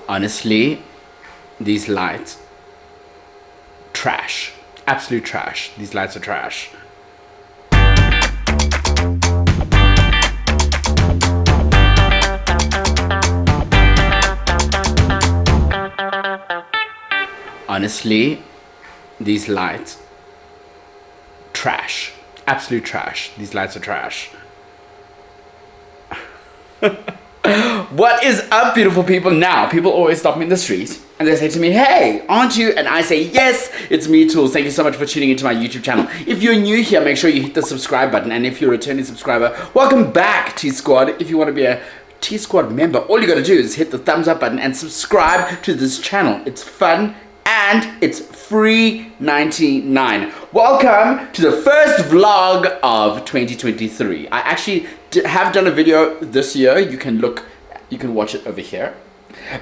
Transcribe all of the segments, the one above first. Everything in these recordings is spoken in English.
Honestly, these lights, trash. Absolute trash. These lights are trash. Honestly, these lights, trash. Absolute trash. These lights are trash. What is up, beautiful people? Now, people always stop me in the street and they say to me, hey, aren't you? And I say, yes, it's me, Toolz. Thank you so much for tuning into my YouTube channel. If you're new here, make sure you hit the subscribe button. And if you're a returning subscriber, welcome back, T-Squad. If you want to be a T-Squad member, all you got to do is hit the thumbs up button and subscribe to this channel. It's fun and it's free 99. Welcome to the first vlog of 2023. I actually have done a video this year. You can watch it over here.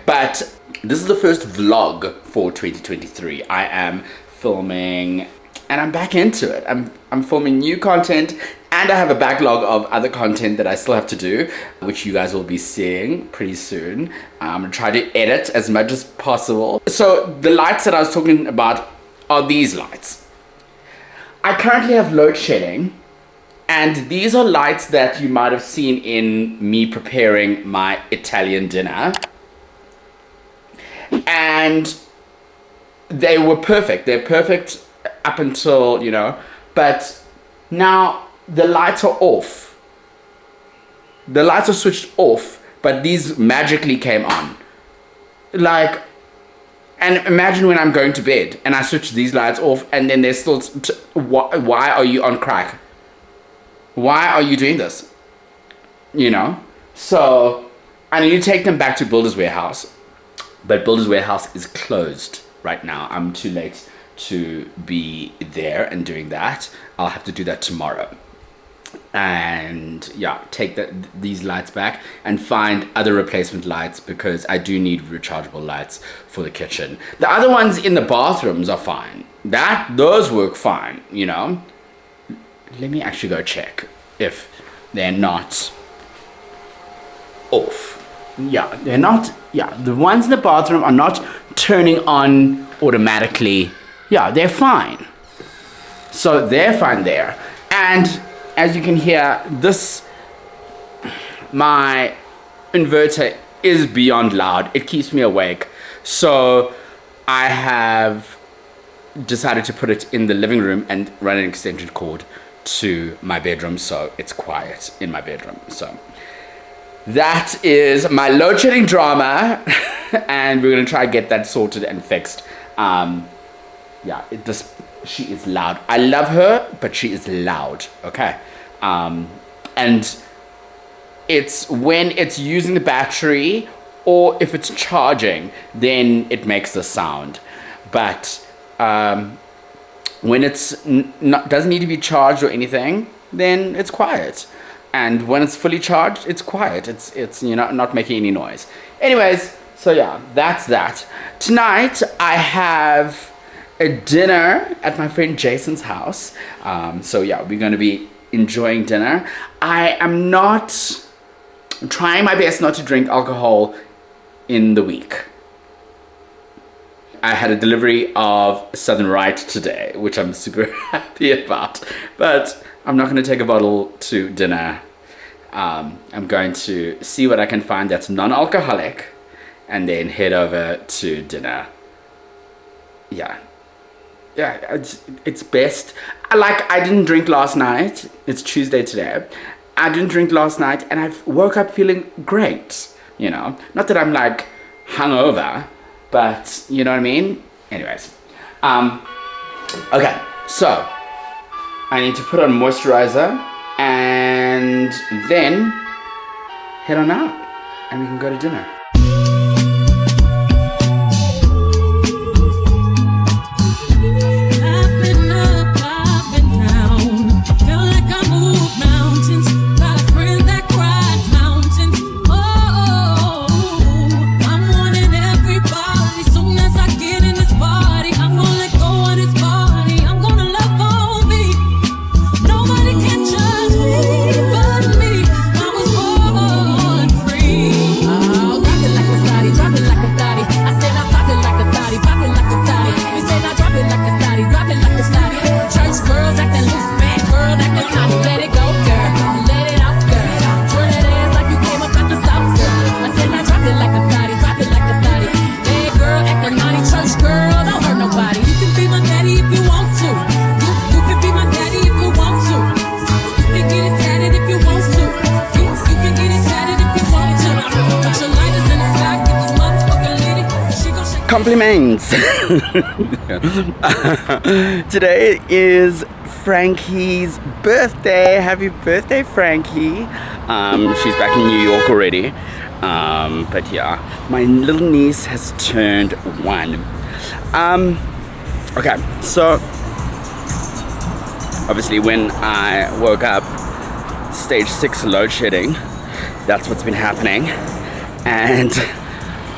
But this is the first vlog for 2023. I am filming and I'm back into it. I'm filming new content and I have a backlog of other content that I still have to do, which you guys will be seeing pretty soon. I'm gonna try to edit as much as possible. So the lights that I was talking about are these lights. I currently have load shedding, and these are lights that you might have seen in me preparing my Italian dinner. And they were perfect. They're perfect up until, you know, but now the lights are off. The lights are switched off, but these magically came on. Like, and imagine when I'm going to bed and I switch these lights off and then they're still, why are you on crack? Why are you doing this? You know? So, I need to take them back to Builder's Warehouse. But Builder's Warehouse is closed right now. I'm too late to be there and doing that. I'll have to do that tomorrow. And yeah, take these lights back and find other replacement lights because I do need rechargeable lights for the kitchen. The other ones in the bathrooms are fine. Those work fine, you know. Let me actually go check if they're not off. Yeah, they're not. Yeah, the ones in the bathroom are not turning on automatically. Yeah, they're fine. So they're fine there. And as you can hear, my inverter is beyond loud. It keeps me awake. So I have decided to put it in the living room and run an extension cord to my bedroom so it's quiet in my bedroom. So that is my load shedding drama and we're gonna try and get that sorted and fixed. Yeah, she is loud. I love her, but she is loud, okay? And it's when it's using the battery or if it's charging, then it makes the sound. But when it's doesn't need to be charged or anything, then it's quiet. And when it's fully charged, it's quiet. It's you know, not making any noise. Anyways, so yeah, that's that. Tonight, I have a dinner at my friend Jason's house. So yeah, we're gonna be enjoying dinner. I'm trying my best not to drink alcohol in the week. I had a delivery of Southern Rite today, which I'm super happy about, but I'm not gonna take a bottle to dinner. I'm going to see what I can find that's non-alcoholic and then head over to dinner. Yeah, it's best. I didn't drink last night. It's Tuesday today. I didn't drink last night and I woke up feeling great, you know. Not that I'm like hungover, but you know what I mean? Anyways, okay, so I need to put on moisturizer and then head on out and we can go to dinner. I'll Compliments. Today is Frankie's birthday. Happy birthday, Frankie. She's back in New York already. But yeah, my little niece has turned 1. Okay, so obviously when I woke up, stage 6 load shedding, that's what's been happening, and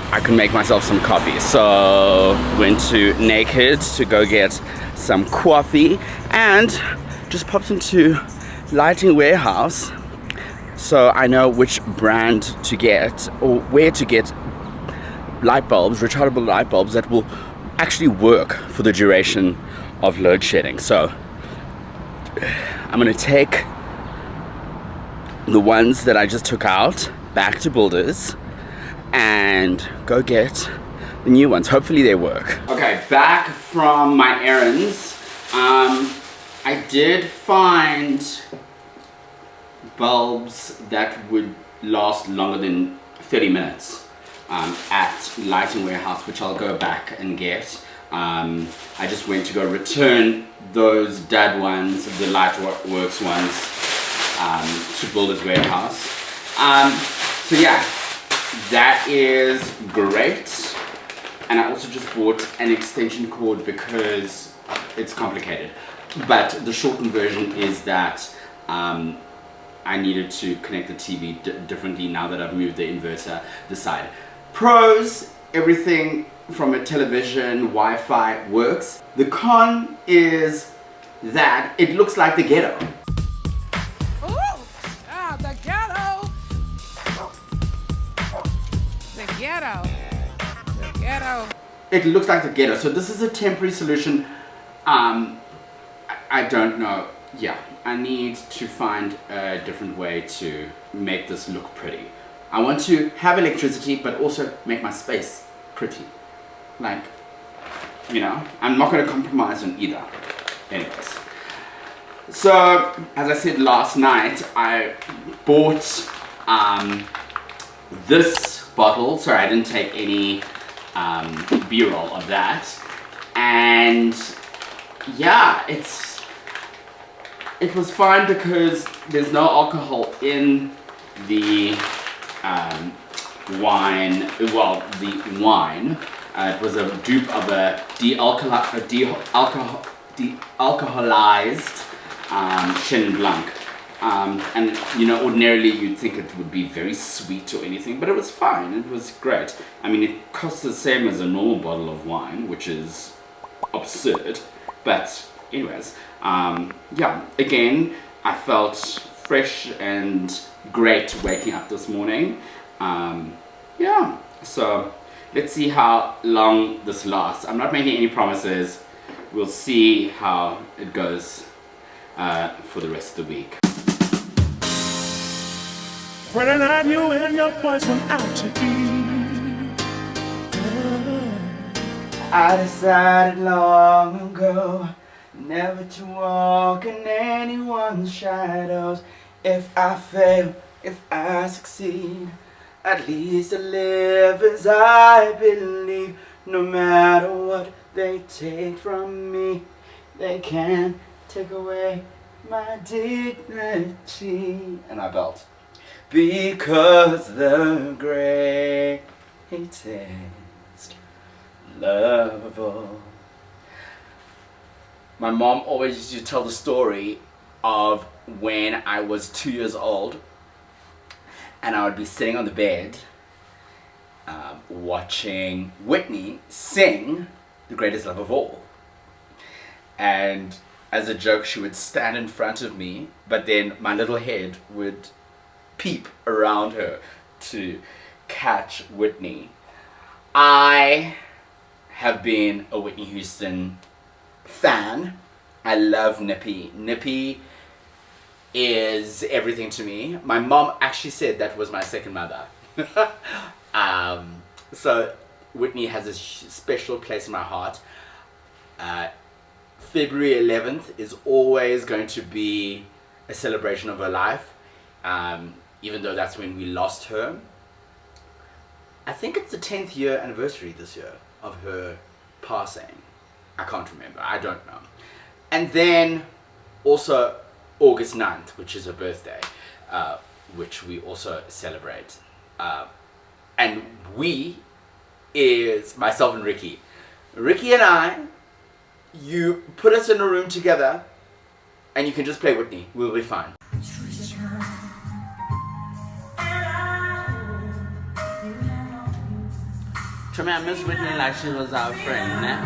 I could make myself some coffee. So went to Naked to go get some coffee and just popped into Lighting Warehouse so I know which brand to get or where to get light bulbs, rechargeable light bulbs that will actually work for the duration of load shedding. So I'm gonna take the ones that I just took out back to Builders and go get the new ones. Hopefully they work. Okay, back from my errands. I did find bulbs that would last longer than 30 minutes at Lighting Warehouse, which I'll go back and get. I just went to go return those dud ones, the Lightworks ones, to Builders Warehouse. So yeah, that is great. And I also just bought an extension cord because it's complicated. But the shortened version is that I needed to connect the TV differently now that I've moved the inverter this side. Pros, everything from a television, Wi-Fi works. The con is that it looks like the ghetto. The ghetto. The ghetto. The ghetto. It looks like the ghetto. So this is a temporary solution. I don't know. Yeah, I need to find a different way to make this look pretty. I want to have electricity, but also make my space pretty. Like, you know, I'm not going to compromise on either. Anyways. So, as I said last night, I bought this bottle. Sorry, I didn't take any B-roll of that. And yeah, it was fine because there's no alcohol in the wine. Well, the wine. It was a dupe of a de-alcoholized Chenin Blanc. And you know, ordinarily you'd think it would be very sweet or anything, but it was fine. It was great. I mean, it costs the same as a normal bottle of wine, which is absurd. But anyways, yeah, again, I felt fresh and great waking up this morning. Yeah, so let's see how long this lasts. I'm not making any promises. We'll see how it goes for the rest of the week. Friday night, you and your boys went out to eat. I decided long ago never to walk in anyone's shadows. If I fail, if I succeed, at least I live as I believe. No matter what they take from me, they can't take away my dignity. And I belt. Because the greatest love of all. My mom always used to tell the story of when I was 2 years old and I would be sitting on the bed watching Whitney sing The Greatest Love of All. And as a joke, she would stand in front of me, but then my little head would peep around her to catch Whitney. I have been a Whitney Houston fan. I love Nippy. Nippy is everything to me. My mom actually said that was my second mother. So Whitney has a special place in my heart. February 11th is always going to be a celebration of her life, even though that's when we lost her. I think it's the 10th year anniversary this year. of her passing. I can't remember. I don't know. And then also August 9th, which is her birthday, which we also celebrate. And we is myself and Ricky. Ricky and I, you put us in a room together and you can just play Whitney. We'll be fine. I miss Whitney like she was our friend, né?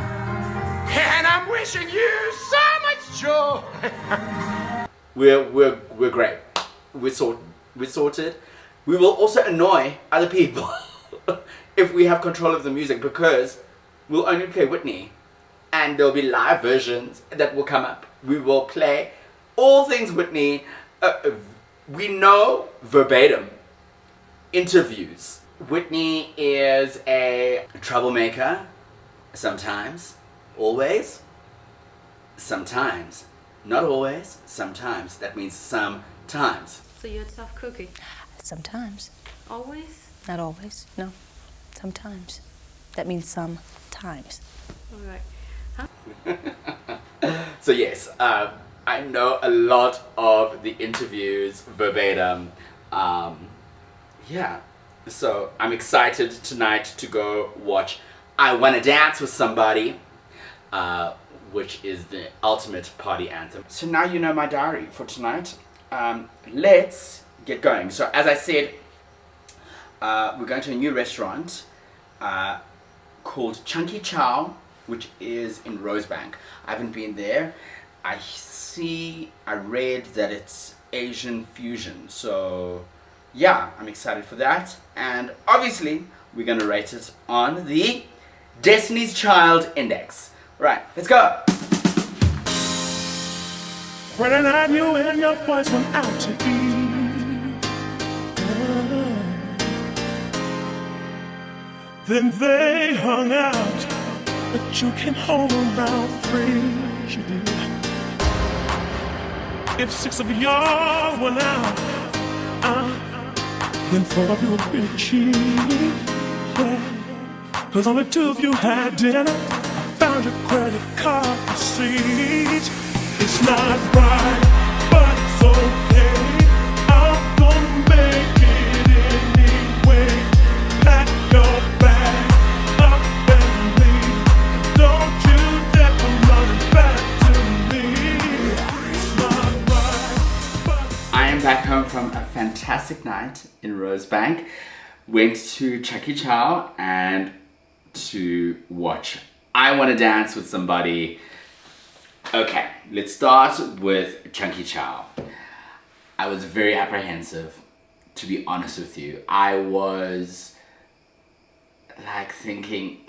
And I'm wishing you so much joy. We're great. We're sorted. We will also annoy other people if we have control of the music, because we'll only play Whitney and there'll be live versions that will come up. We will play all things Whitney. We know verbatim interviews. Whitney is a troublemaker, sometimes, always, sometimes, not always, sometimes. That means sometimes. So you're a tough cookie? Sometimes. Always? Not always, no. Sometimes. That means sometimes. All right. So yes, I know a lot of the interviews verbatim. Yeah. So I'm excited tonight to go watch I Wanna Dance with Somebody, which is the ultimate party anthem. So now you know my diary for tonight. Let's get going. So as I said, we're going to a new restaurant called Chunky Chau, which is in Rosebank. I haven't been there. I read that it's Asian fusion, so yeah, I'm excited for that. And obviously, we're gonna rate it on the Destiny's Child Index. Right, let's go. When I had you and your boys went out to eat, then they hung out, but you came home around 3. You did. If 6 of y'all went out, then 4 of you would be cheap. Yeah. 'Cause only 2 of you had dinner. I found your credit card receipt. It's not right, but it's okay. I'm gonna make it anyway. Pack your bag up and leave. Don't you dare come running back to me. It's not right, but I am back home from a fantastic night in Rosebank. Went to Chunky Chau and to watch I Wanna Dance with Somebody. Okay, let's start with Chunky Chau. I was very apprehensive, to be honest with you. I was like thinking,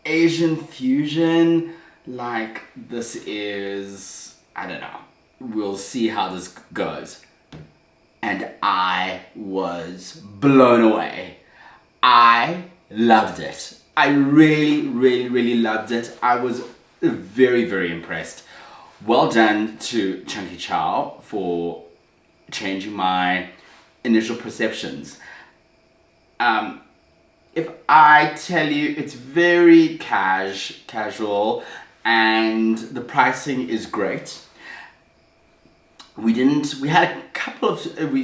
Asian fusion, like this is, I don't know, we'll see how this goes. And I was blown away. I loved it. I really, really, really loved it. I was very, very impressed. Well done to Chunky Chau for changing my initial perceptions. If I tell you, it's very casual, and the pricing is great. We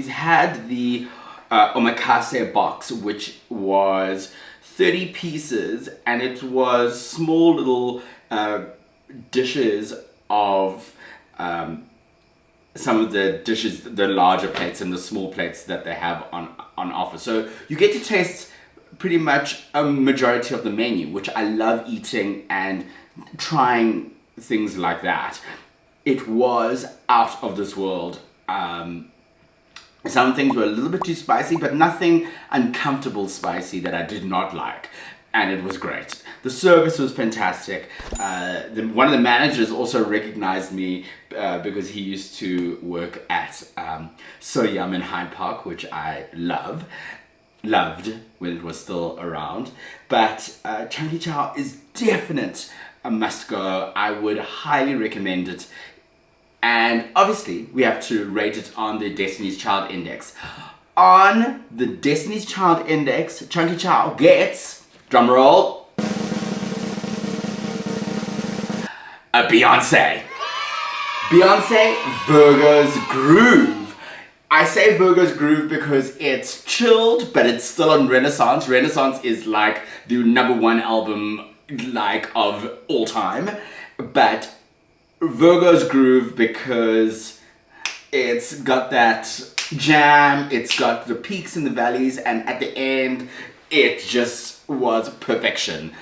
had the omakase box, which was 30 pieces, and it was small little dishes of some of the dishes, the larger plates and the small plates that they have on offer. So you get to taste pretty much a majority of the menu, which I love eating and trying things like that. It was out of this world. Some things were a little bit too spicy, but nothing uncomfortable spicy that I did not like. And it was great. The service was fantastic. One of the managers also recognized me because he used to work at So Yum in Hyde Park, which I loved when it was still around. But Chunky Chau is definite a must go. I would highly recommend it. And obviously, we have to rate it on the Destiny's Child Index. On the Destiny's Child Index, Chunky Chau gets, drum roll, Beyonce. Beyonce, Virgo's Groove. I say Virgo's Groove because it's chilled, but it's still on Renaissance. Renaissance is like the #1 album like of all time. But Virgo's Groove because it's got that jam, it's got the peaks and the valleys, and at the end, it just was perfection.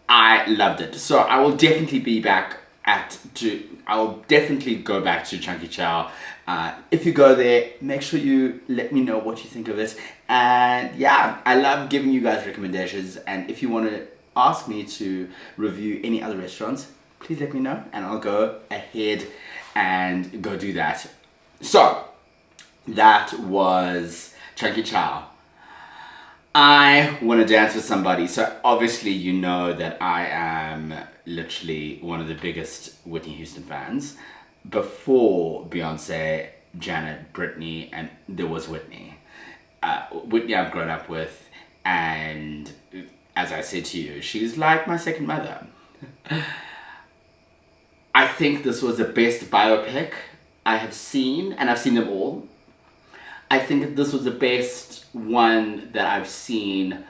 I loved it. So I will definitely be back I will definitely go back to Chunky Chau. If you go there, make sure you let me know what you think of it. And yeah, I love giving you guys recommendations. And if you want to ask me to review any other restaurants, please let me know and I'll go ahead and go do that. So that was Chunky Chau. I want to dance with somebody. So obviously you know that I am literally one of the biggest Whitney Houston fans. Before Beyonce, Janet, Britney, and there was Whitney. Whitney I've grown up with, and as I said to you, she's like my second mother. I think this was the best biopic I have seen, and I've seen them all. I think this was the best one that I've seen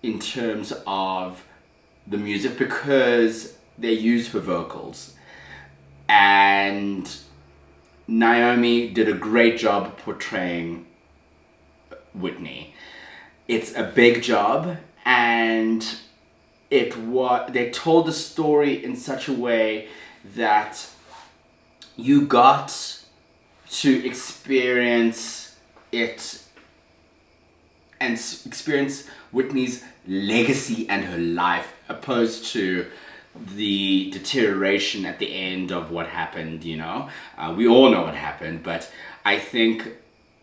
in terms of the music because they used her vocals. And Naomi did a great job portraying Whitney. It's a big job, and they told the story in such a way that you got to experience it and experience Whitney's legacy and her life, opposed to the deterioration at the end of what happened, you know. We all know what happened, but I think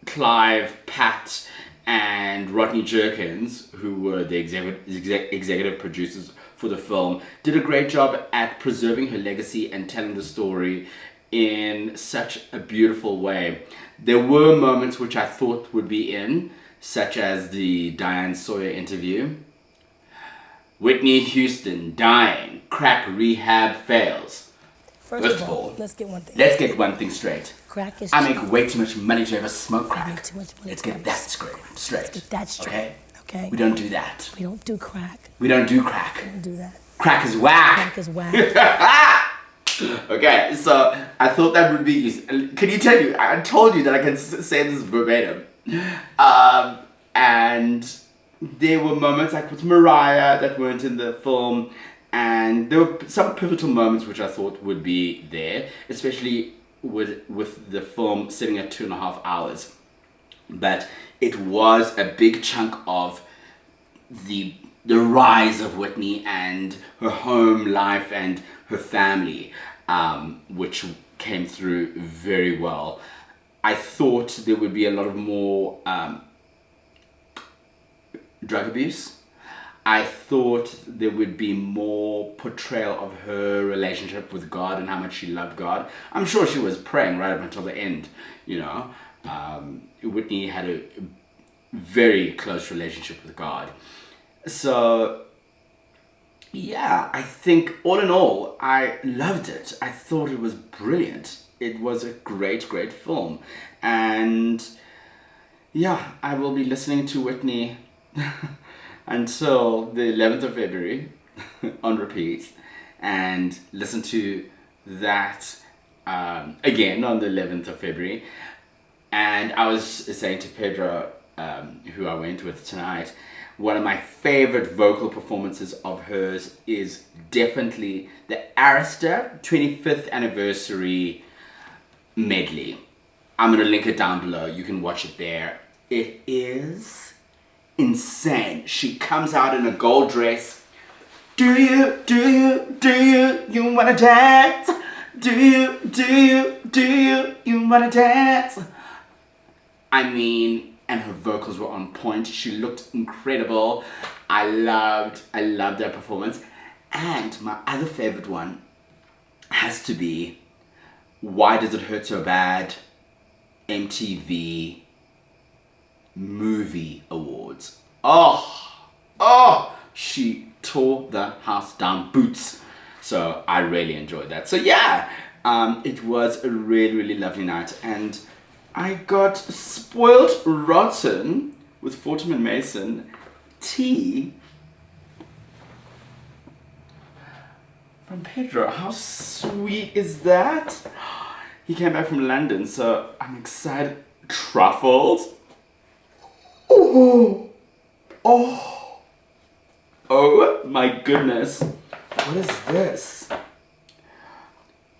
Clive, Pat, and Rodney Jerkins, who were the executive producers for the film, did a great job at preserving her legacy and telling the story in such a beautiful way. There were moments which I thought would be in, such as the Diane Sawyer interview. Whitney Houston dying, crack rehab fails. First of all, let's get one thing straight. Crack is I make way too much money to ever smoke crack. I make too much money Let's to get ever that smoke. straight. Let's get that straight. Okay? Okay? We don't do that. We don't do crack. We don't do crack. We don't do that. Crack is whack. Crack is whack. Okay, so I thought that would be easy. Can you tell you? I told you that I can say this verbatim. And there were moments like with Mariah that weren't in the film, and there were some pivotal moments which I thought would be there, especially with the film sitting at 2.5 hours. But it was a big chunk of the rise of Whitney and her home life and her family, which came through very well. I thought there would be a lot of more drug abuse. I thought there would be more portrayal of her relationship with God and how much she loved God. I'm sure she was praying right up until the end, you know. Whitney had a very close relationship with God. So, yeah, I think all in all, I loved it. I thought it was brilliant. It was a great, great film. And yeah, I will be listening to Whitney until the 11th of February on repeat, and listen to that again on the 11th of February. And I was saying to Pedro, who I went with tonight, one of my favorite vocal performances of hers is definitely the Arista 25th anniversary medley. I'm gonna link it down below. You can watch it there. It is insane. She comes out in a gold dress. Do you wanna dance? Do you wanna dance? I mean, and her vocals were on point. She looked incredible. I loved that performance. And my other favorite one has to be Why Does It Hurt So Bad? MTV Movie Awards. Oh, she tore the house down. Boots. So I really enjoyed that. So yeah, it was a really, really lovely night. And I got spoiled rotten with Fortnum and Mason tea from Pedro. How sweet is that? He came back from London, so I'm excited. Truffles. Oh, oh, oh my goodness. What is this?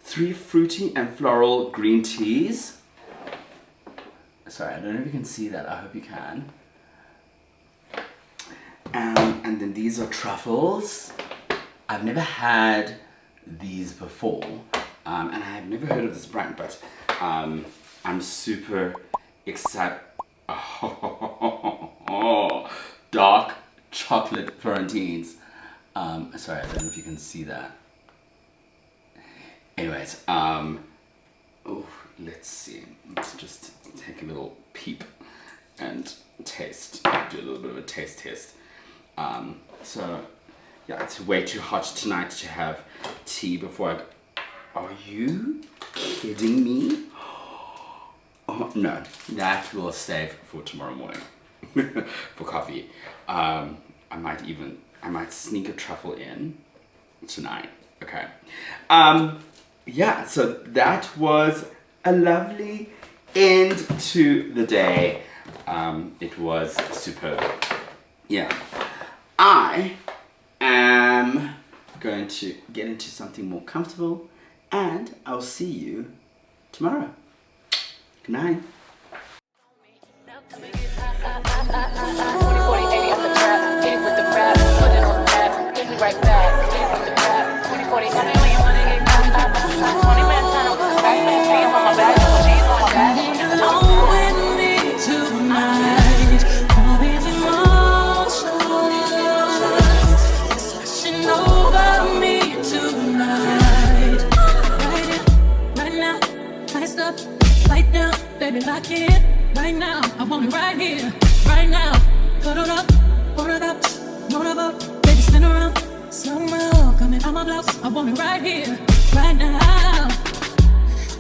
3 fruity and floral green teas. Sorry, I don't know if you can see that. I hope you can. And then these are truffles. I've never had these before. And I've never heard of this brand, but I'm super excited. Oh, dark chocolate Florentines. Sorry, I don't know if you can see that. Anyways, oh, let's see. Let's just take a little peep and taste. Do a little bit of a taste test. So, yeah, it's way too hot tonight to have tea before I go. Are you kidding me? Oh, no, that will save for tomorrow morning for coffee. I might sneak a truffle in tonight. Okay. Yeah, so that was a lovely end to the day. It was superb. Yeah. I am going to get into something more comfortable, and I'll see you tomorrow. Good night. Lock it right now. I want it right here, right now. Put it up, motor up, baby spin around. Slow mo, coming out my blouse. I want it right here, right now.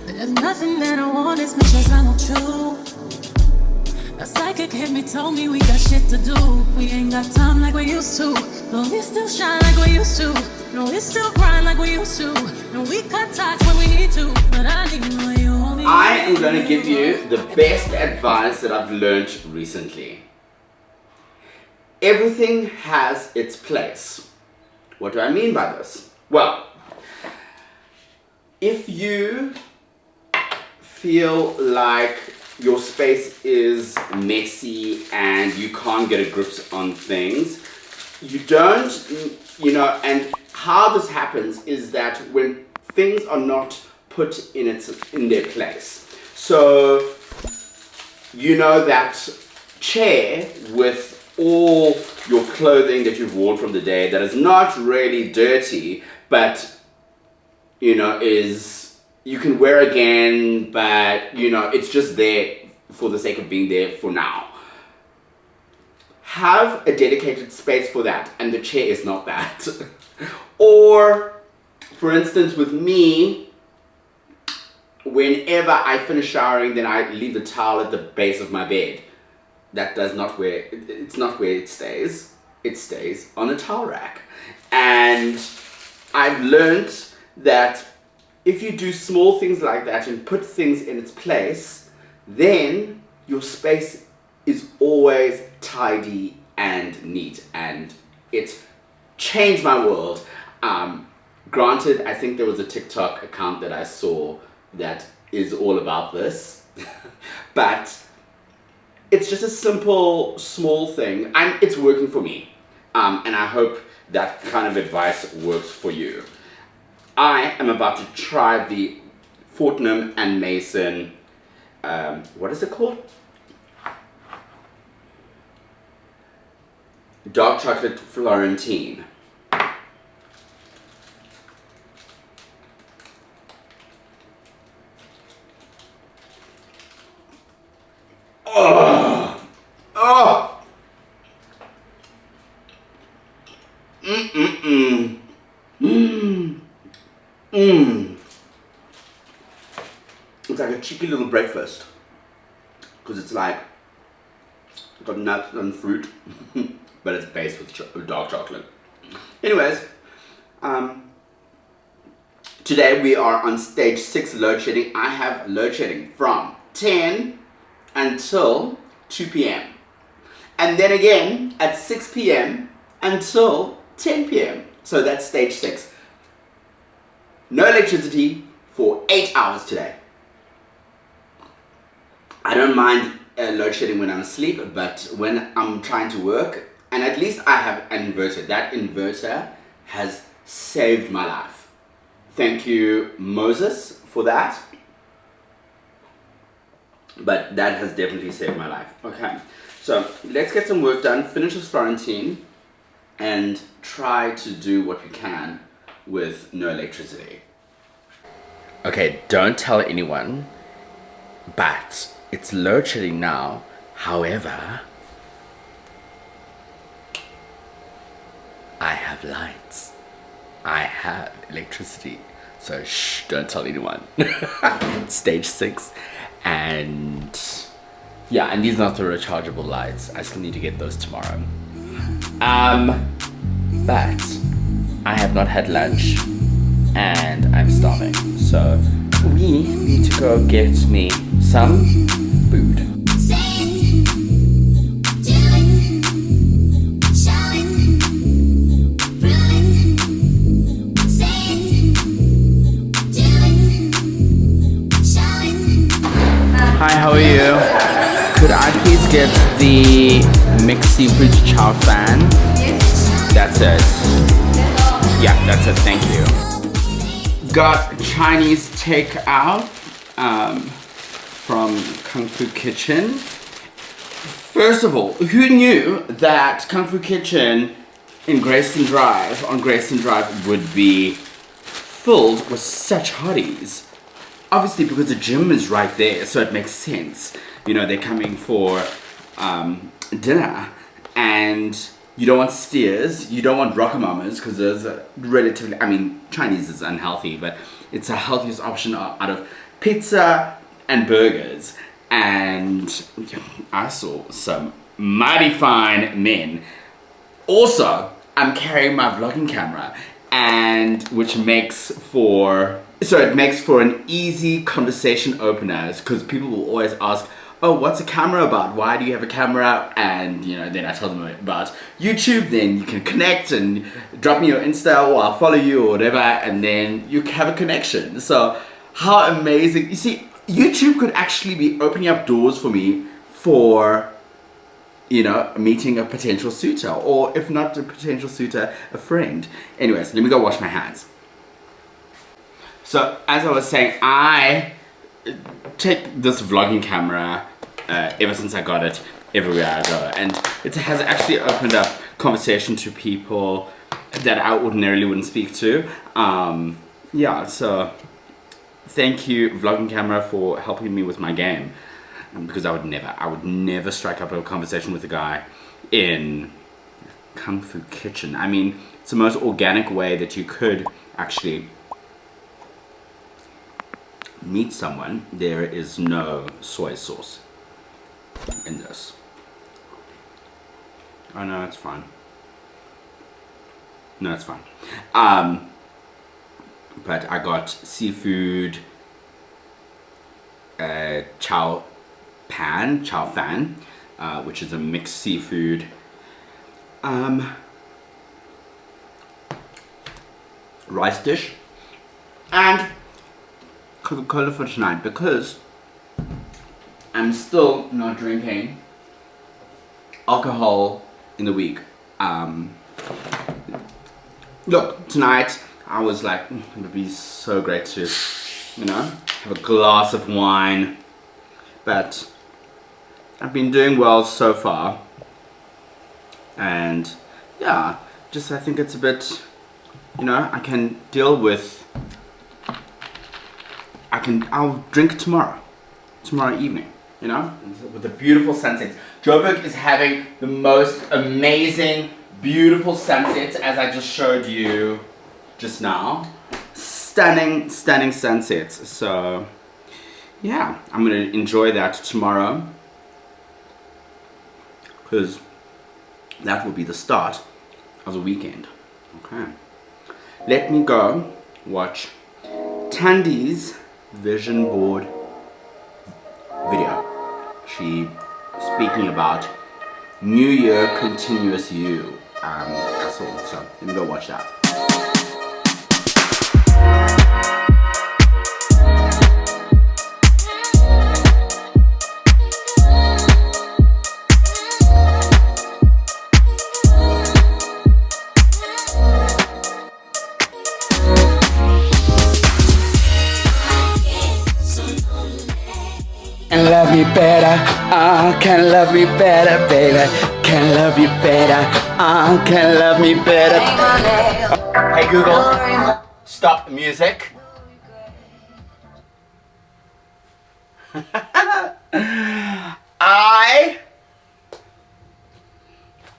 There's nothing that I want as much as I want you. A psychic hit me, told me we got shit to do. We ain't got time like we used to. No, we still shine like we used to. No, we still grind like we used to. No, we cut ties when we need to. But I need you. I am going to give you the best advice that I've learned recently. Everything has its place. What do I mean by this? Well, if you feel like your space is messy and you can't get a grip on things, you don't, and how this happens is that when things are not put in their place. So, that chair with all your clothing that you've worn from the day that is not really dirty, but, is, you can wear again, but, it's just there for the sake of being there for now. Have a dedicated space for that, and the chair is not that. Or, for instance, with me, whenever I finish showering, then I leave the towel at the base of my bed. It's not where it stays. It stays on a towel rack. And I've learned that if you do small things like that and put things in its place, then your space is always tidy and neat. And it's changed my world. Granted, I think there was a TikTok account that I saw that is all about this, but it's just a simple, small thing, and it's working for me, and I hope that kind of advice works for you. I am about to try the Fortnum and Mason, what is it called? Dark chocolate Florentine. Oh! Oh! cheeky little breakfast because it's like got nuts and fruit, but it's based with dark chocolate. Anyways, today we are on stage 6 load shedding. I have load shedding from 10 until 2 p.m. and then again at 6 p.m. until 10 p.m. So that's stage 6. No electricity for 8 hours today. I don't mind load shedding when I'm asleep, but when I'm trying to work, and at least I have an inverter. That inverter has saved my life. Thank you, Moses, for that. But that has definitely saved my life. Okay, so let's get some work done, finish this Florentine, and try to do what we can with no electricity. Okay, don't tell anyone, but it's load shedding now. However, I have lights. I have electricity. So shh, don't tell anyone. Stage 6. And yeah, and these are not the rechargeable lights. I still need to get those tomorrow. But I have not had lunch and I'm starving. So we need to go get me some food. Hi, how are you? Could I please get the mixed seafood chow fan? That's it. Yeah, that's it, thank you. Got Chinese takeout from Kung Fu Kitchen. First of all, who knew that Kung Fu Kitchen on Grayson Drive would be filled with such hotties? Obviously because the gym is right there, so it makes sense. You know, they're coming for dinner, and you don't want steers, you don't want rockamama's, because there's a relatively, I mean, Chinese is unhealthy, but it's a healthiest option out of pizza and burgers. And I saw some mighty fine men. Also, I'm carrying my vlogging camera, and which makes for an easy conversation opener, because people will always ask, oh, what's a camera about? Why do you have a camera? And, you know, then I tell them about YouTube, then you can connect and drop me your Insta, or I'll follow you or whatever, and then you have a connection. So how amazing. You see, YouTube could actually be opening up doors for me for, you know, meeting a potential suitor, or if not a potential suitor, a friend. Anyways, let me go wash my hands. So, as I was saying, I take this vlogging camera ever since I got it everywhere I go, and it has actually opened up conversation to people that I ordinarily wouldn't speak to. Yeah, so thank you, vlogging camera, for helping me with my game, because I would never strike up a conversation with a guy in Kung Fu Kitchen. I mean, it's the most organic way that you could actually meet someone. There is no soy sauce in this. Oh no, it's fine. No, it's fine. But I got seafood chow fan, which is a mixed seafood rice dish, and Coca-Cola for tonight, because I'm still not drinking alcohol in the week. Look, tonight I was like, it would be so great to, you know, have a glass of wine, but I've been doing well so far, and yeah, just I think it's a bit, you know, I can deal with, I'll drink tomorrow evening, you know, with the beautiful sunsets. Joburg is having the most amazing, beautiful sunsets, as I just showed you just now. Stunning, stunning sunsets. So yeah, I'm gonna enjoy that tomorrow, because that will be the start of the weekend. Okay, let me go watch Tandy's vision board video. She speaking about New Year Continuous You. That's all. So let me go watch that. Can love me better, can love me better, baby. Can love you better, can love me better. Hey Google, stop music.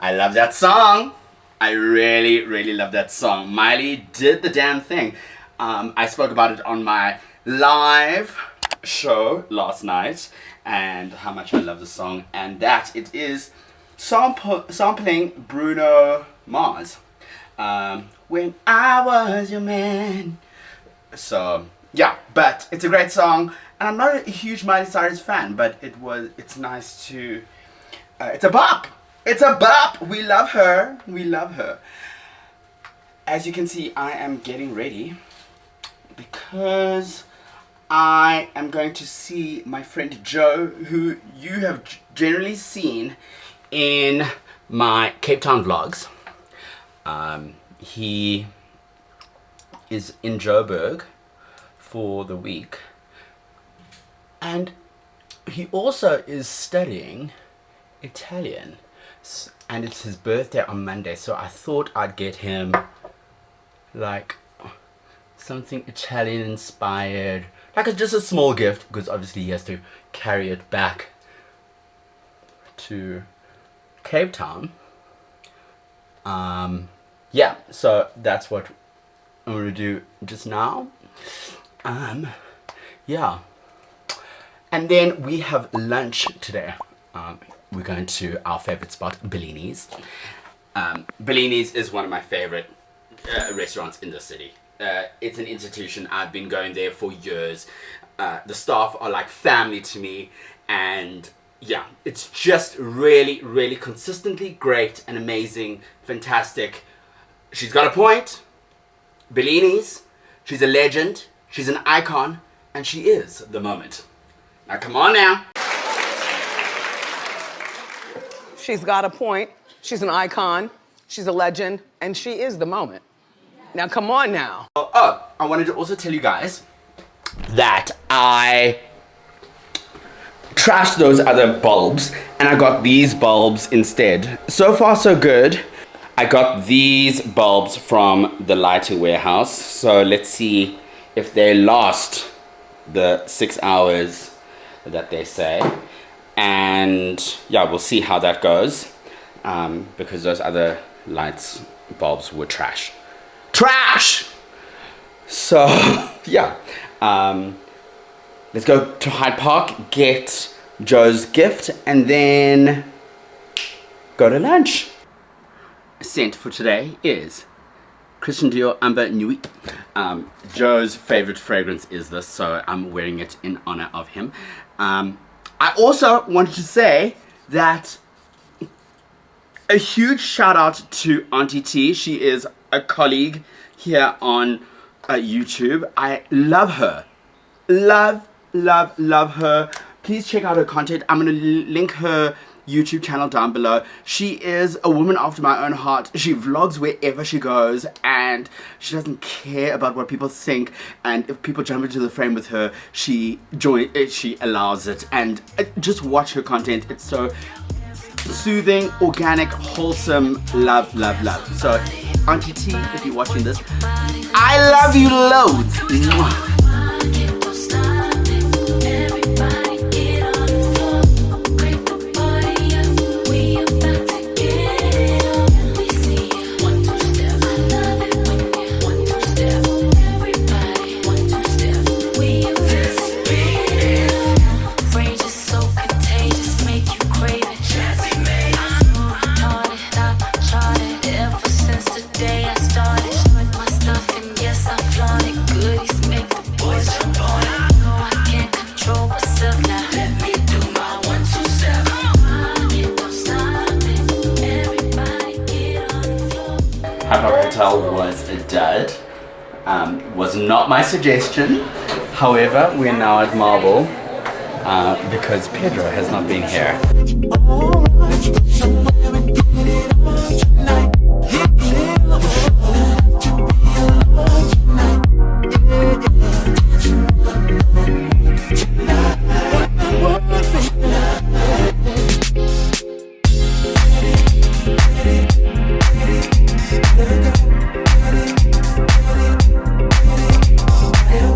I love that song. I really love that song. Miley did the damn thing. I spoke about it on my live show last night and how much I love the song, and that it is sampling Bruno Mars. When I was your man. So yeah, but it's a great song, and I'm not a huge Miley Cyrus fan, but it's nice to it's a bop. It's a bop. We love her. We love her. As you can see, I am getting ready because I am going to see my friend Joe, who you have generally seen in my Cape Town vlogs. He is in Joburg for the week, and he also is studying Italian, and it's his birthday on Monday, so I thought I'd get him like something Italian inspired, like just a small gift, because obviously he has to carry it back to Cape Town. Yeah, so that's what I'm gonna do just now. Yeah, and then we have lunch today. We're going to our favorite spot, Bellini's. Bellini's is one of my favorite restaurants in the city. It's an institution. I've been going there for years. The staff are like family to me, and yeah, it's just really consistently great and amazing, fantastic. She's got a point. Bellini's, she's a legend, she's an icon, and she is the moment. Now come on now. She's got a point, she's an icon, she's a legend, and she is the moment. Now come on now. Oh, I wanted to also tell you guys that I trashed those other bulbs and I got these bulbs instead. So far so good. I got these bulbs from the lighting warehouse, so let's see if they last the 6 hours that they say, and yeah, we'll see how that goes, because those other bulbs were trash. So yeah, let's go to Hyde Park, get Joe's gift, and then go to lunch. Scent for today is Christian Dior Amber Nuit. Joe's favorite fragrance is this, so I'm wearing it in honor of him. I also wanted to say that a huge shout out to Auntie T. She is a colleague here on YouTube. I love her. Love her. Please check out her content. I'm going to link her YouTube channel down below. She is a woman after my own heart. She vlogs wherever she goes, and she doesn't care about what people think, and if people jump into the frame with her, she allows it. And just watch her content. It's so soothing, organic, wholesome. Love. So Auntie T, if you're watching this, I love you loads. Mwah. dud. Was not my suggestion. However, we're now at Marble because Pedro has not been here.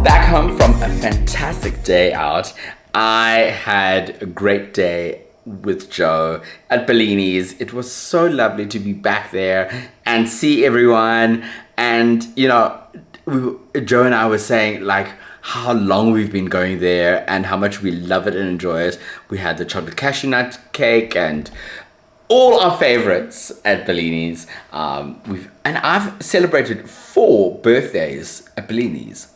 Back home from a fantastic day out. I had a great day with Joe at Bellini's. It was so lovely to be back there and see everyone. And, you know, Joe and I were saying, like, how long we've been going there and how much we love it and enjoy it. We had the chocolate cashew nut cake and all our favorites at Bellini's. And I've celebrated 4 birthdays at Bellini's.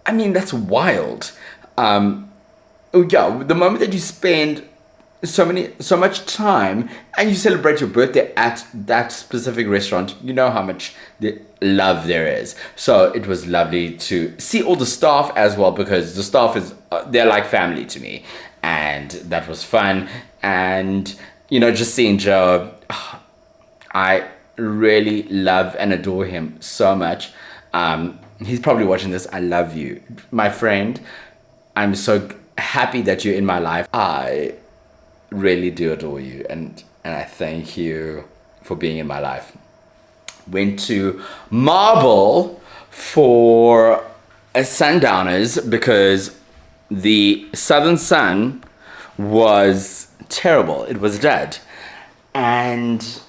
I mean, that's wild. Yeah, the moment that you spend so much time and you celebrate your birthday at that specific restaurant, you know how much love there is. So it was lovely to see all the staff as well, because the staff they're like family to me, and that was fun. And you know, just seeing Joe, I really love and adore him so much. He's probably watching this. I love you, my friend. I'm so happy that you're in my life. I really do adore you, and I thank you for being in my life. Went to Marble for a sundowners because the southern sun was terrible. It was dead. And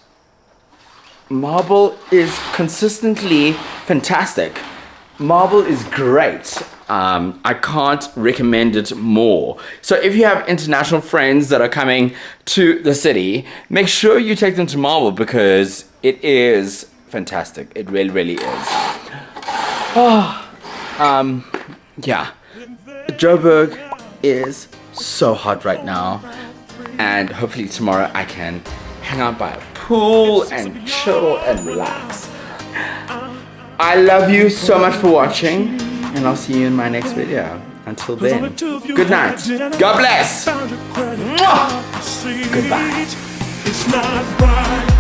Marble is consistently fantastic. Marble is great. I can't recommend it more. So if you have international friends that are coming to the city, make sure you take them to Marble because it is fantastic. It really, really is. Yeah. Joburg is so hot right now, and hopefully tomorrow I can hang out by a pool and chill and relax. I love you so much for watching, and I'll see you in my next video. Until then, good night. God bless. Mwah! Goodbye. It's not right.